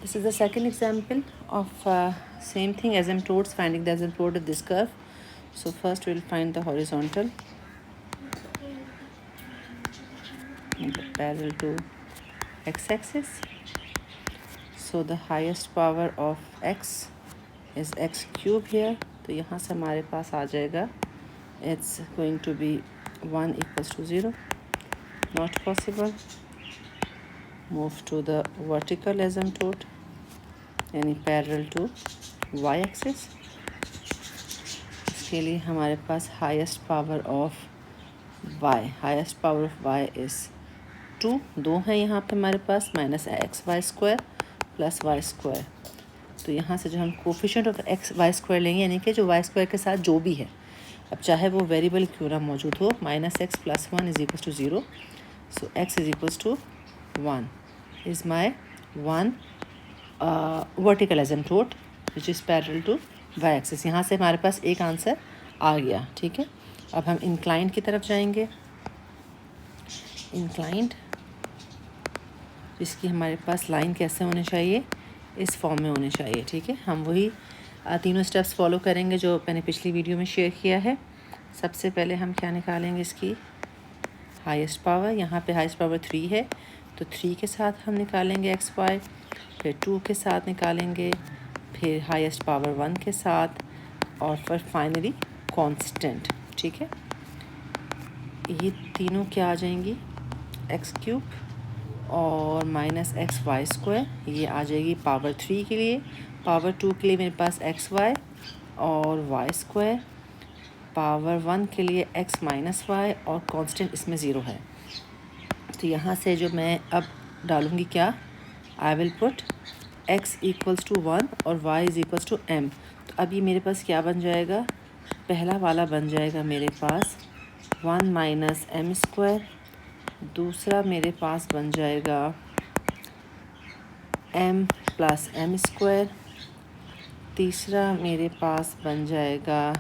This is the second example of same thing, asymptotes, finding the asymptote of this curve. So first we'll find the horizontal parallel to x-axis. So the highest power of x is x cube here. तो यहाँ से हमारे पास आ जाएगा it's going to be 1 equals to 0. Not possible. Move to the vertical asymptote यानी parallel to Y axis. इसके लिए हमारे पास highest power of y is 2 है यहाँ पे हमारे पास, minus x y square plus y square. तो यहाँ से जो हम coefficient of x y square लेंगे यानी कि जो वाई स्क्वायर के साथ जो भी है, अब चाहे वो वेरिएबल क्यों ना मौजूद हो, minus x plus 1 is equal to 0. So x is equal to 1 is my 1 vertical asymptote which is parallel to Y axis. यहाँ से हमारे पास एक आंसर आ गया. ठीक है, अब हम इंक्लाइंड की तरफ जाएंगे. इंक्लाइंड जिसकी हमारे पास लाइन कैसे होनी चाहिए, इस फॉर्म में होनी चाहिए. ठीक है, हम वही तीनों स्टेप्स फॉलो करेंगे जो मैंने पिछली वीडियो में शेयर किया है. सबसे पहले हम क्या निकालेंगे, इसकी हाईएस्ट पावर. यहाँ पे हाईएस्ट पावर 3 है तो 3 के साथ हम निकालेंगे एक्स वाई, फिर 2 के साथ निकालेंगे, फिर हाईएस्ट पावर 1 के साथ, और फिर फाइनली कांस्टेंट. ठीक है, ये तीनों क्या आ जाएंगी, एक्स क्यूब और माइनस एक्स वाई स्क्वायर. ये आ जाएगी पावर 3 के लिए. पावर 2 के लिए मेरे पास एक्स वाई और वाई स्क्वायर. पावर 1 के लिए एक्स माइनस वाई और कांस्टेंट इसमें 0 है. तो यहाँ से जो मैं अब डालूँगी क्या, I will put x equals to 1 और y is equals to m. तो अब ये मेरे पास क्या बन जाएगा, पहला वाला बन जाएगा मेरे पास 1 माइनस एम स्क्वायर. दूसरा मेरे पास बन जाएगा m प्लस एम स्क्वायर. तीसरा मेरे पास बन जाएगा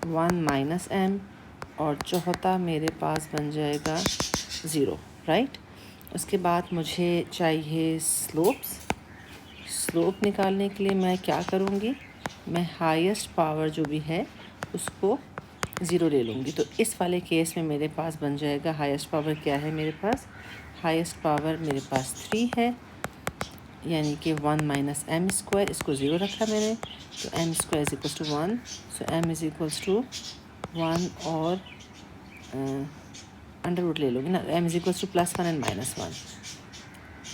1 माइनस m, और चौथा मेरे पास बन जाएगा 0. राइट, उसके बाद मुझे चाहिए स्लोप निकालने के लिए मैं क्या करूँगी, मैं हाईएस्ट पावर जो भी है उसको 0 ले लूँगी. तो इस वाले केस में मेरे पास बन जाएगा, हाईएस्ट पावर क्या है मेरे पास, हाईएस्ट पावर मेरे पास 3 है, यानी कि 1 माइनस एम स्क्वायर, इसको 0 रखा मैंने, तो M square is equals to 1. So M is equals to 1 और अंडर रूट ले लूँगी ना, M is equals to +1 and -1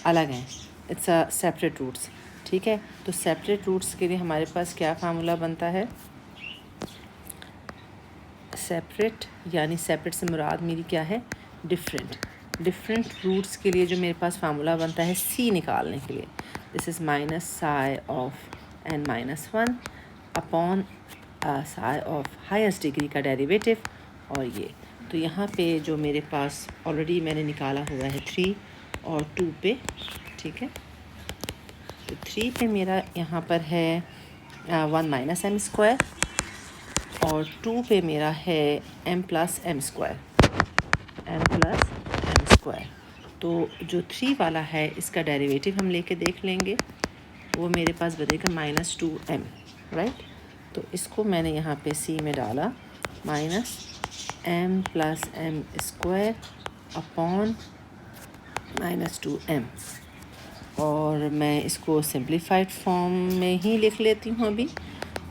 अलग हैं, इट्स अ सेपरेट रूट्स. ठीक है, तो सेपरेट रूट्स के लिए हमारे पास क्या फार्मूला बनता है, सेपरेट यानी सेपरेट से मुराद मेरी क्या है, डिफरेंट रूट्स के लिए जो मेरे पास फार्मूला बनता है c निकालने के लिए, this is minus sigh of n-1 upon sigh of highest degree का डेरिवेटिव. और ये तो यहाँ पे जो मेरे पास ऑलरेडी मैंने निकाला हुआ है 3 और 2 पे. ठीक है, तो 3 पे मेरा यहाँ पर है 1 माइनस एम स्क्वायर, और 2 पे मेरा है m प्लस एम स्क्वायर. तो जो 3 वाला है इसका डेरिवेटिव हम लेके देख लेंगे, वो मेरे पास बनेगा -2m. राइट, तो इसको मैंने यहाँ पे c में डाला, minus m plus M square upon -2m. और मैं इसको सिंप्लीफाइड फॉर्म में ही लिख लेती हूँ अभी.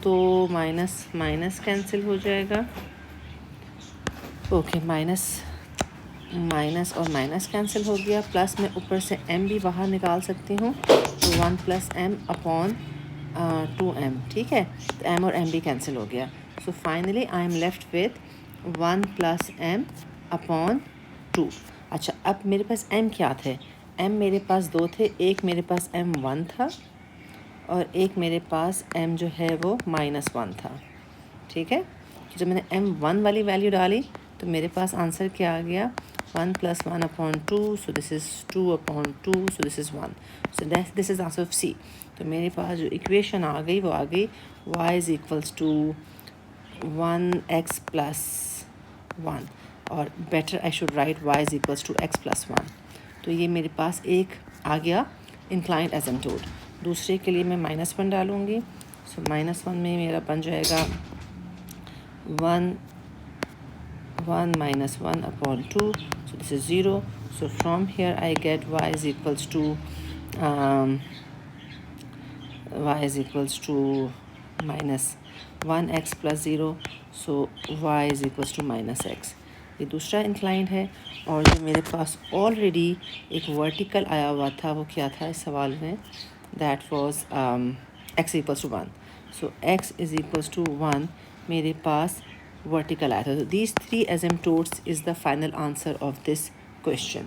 तो माइनस माइनस कैंसिल हो जाएगा. ओके, माइनस और माइनस कैंसिल हो गया, प्लस मैं ऊपर से m भी बाहर निकाल सकती हूँ, तो 1 प्लस m अपॉन 2m. ठीक है, तो m और m भी कैंसिल हो गया. So finally I am left with 1 plus m upon 2. अच्छा, अब मेरे पास m क्या थे, m मेरे पास 2 थे, एक मेरे पास m1 था और एक मेरे पास m जो है वो -1 था. ठीक है, जब मैंने m1 वाली वैल्यू डाली तो मेरे पास आंसर क्या आ गया, 1 + 1 upon 2, so this is 2 upon 2, so this is 1. So this is answer of c. तो मेरे पास जो इक्वेशन आ गई वो आ गई y is equals to 1x + 1, और better I should write y is equals to x + 1. तो ये मेरे पास एक आ गया इंक्लाइंड एसिम्प्टोट। दूसरे के लिए मैं -1 डालूँगी। सो -1 में मेरा बन जाएगा 1 minus 1 upon 2, so this is 0. So from here I get y is equals to minus 1x plus 0, so y is equals to minus x. ये दूसरा इंक्लाइंड है। और जो मेरे पास ऑलरेडी एक वर्टिकल आया हुआ था वो क्या था इस सवाल में, that was x equals to 1. so x is equals to 1 मेरे पास vertical आया था। So these three asymptotes is the final answer of this question.